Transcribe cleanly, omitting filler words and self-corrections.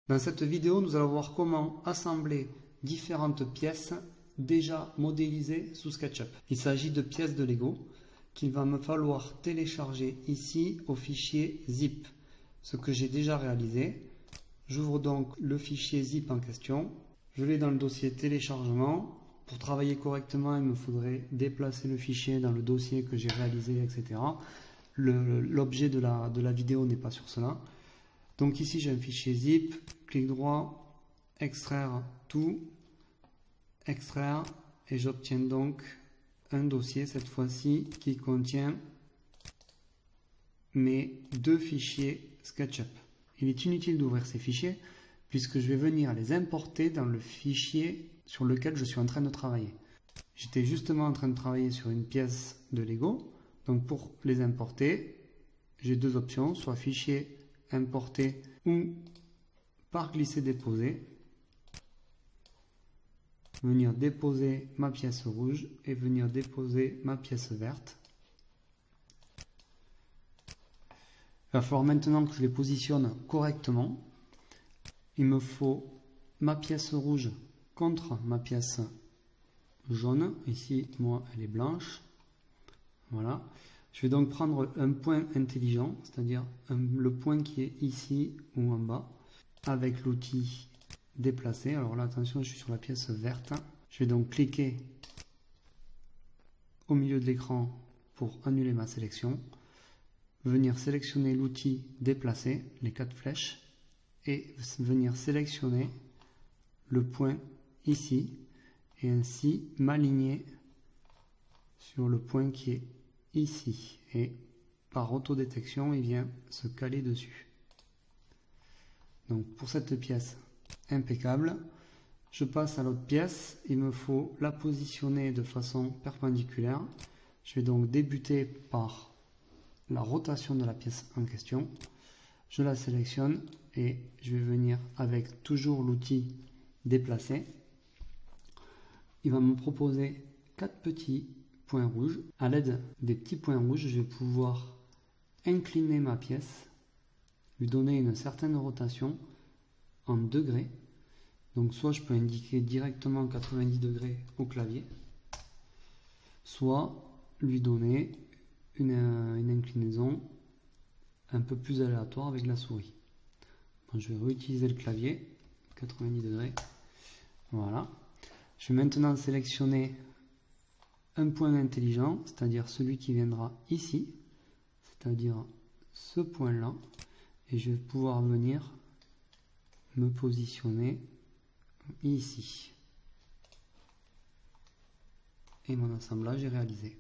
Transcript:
Dans cette vidéo, nous allons voir comment assembler différentes pièces déjà modélisées sous SketchUp. Il s'agit de pièces de Lego qu'il va me falloir télécharger ici au fichier zip, ce que j'ai déjà réalisé. J'ouvre donc le fichier zip en question, je vais dans le dossier téléchargement. Pour travailler correctement, il me faudrait déplacer le fichier dans le dossier que j'ai réalisé, etc. L'objet de la vidéo n'est pas sur cela. Donc ici j'ai un fichier zip, clic droit, extraire tout, extraire, et j'obtiens donc un dossier cette fois-ci qui contient mes deux fichiers SketchUp. Il est inutile d'ouvrir ces fichiers puisque je vais venir les importer dans le fichier sur lequel je suis en train de travailler. J'étais justement en train de travailler sur une pièce de Lego, donc pour les importer, j'ai deux options, soit fichier importer ou par glisser-déposer, venir déposer ma pièce rouge et venir déposer ma pièce verte. Il va falloir maintenant que je les positionne correctement. Il me faut ma pièce rouge contre ma pièce jaune. Ici, moi, elle est blanche. Voilà. Je vais donc prendre un point intelligent, c'est-à-dire le point qui est ici ou en bas, avec l'outil déplacer. Alors là, attention, je suis sur la pièce verte. Je vais donc cliquer au milieu de l'écran pour annuler ma sélection. Venir sélectionner l'outil déplacer, les 4 flèches, et venir sélectionner le point ici, et ainsi m'aligner sur le point qui est ici, et par autodétection il vient se caler dessus. Donc pour cette pièce, impeccable. Je passe à l'autre pièce, il me faut la positionner de façon perpendiculaire. Je vais donc débuter par la rotation de la pièce en question. Je la sélectionne et je vais venir avec toujours l'outil déplacer. Il va me proposer 4 petits points rouges. À l'aide des petits points rouges, je vais pouvoir incliner ma pièce, lui donner une certaine rotation en degrés. Donc soit je peux indiquer directement 90 degrés au clavier, soit lui donner une inclinaison un peu plus aléatoire avec la souris. Bon, je vais réutiliser le clavier, 90 degrés. Voilà. Je vais maintenant sélectionner un point intelligent, c'est-à-dire celui qui viendra ici, c'est-à-dire ce point-là, et je vais pouvoir venir me positionner ici. Et mon assemblage est réalisé.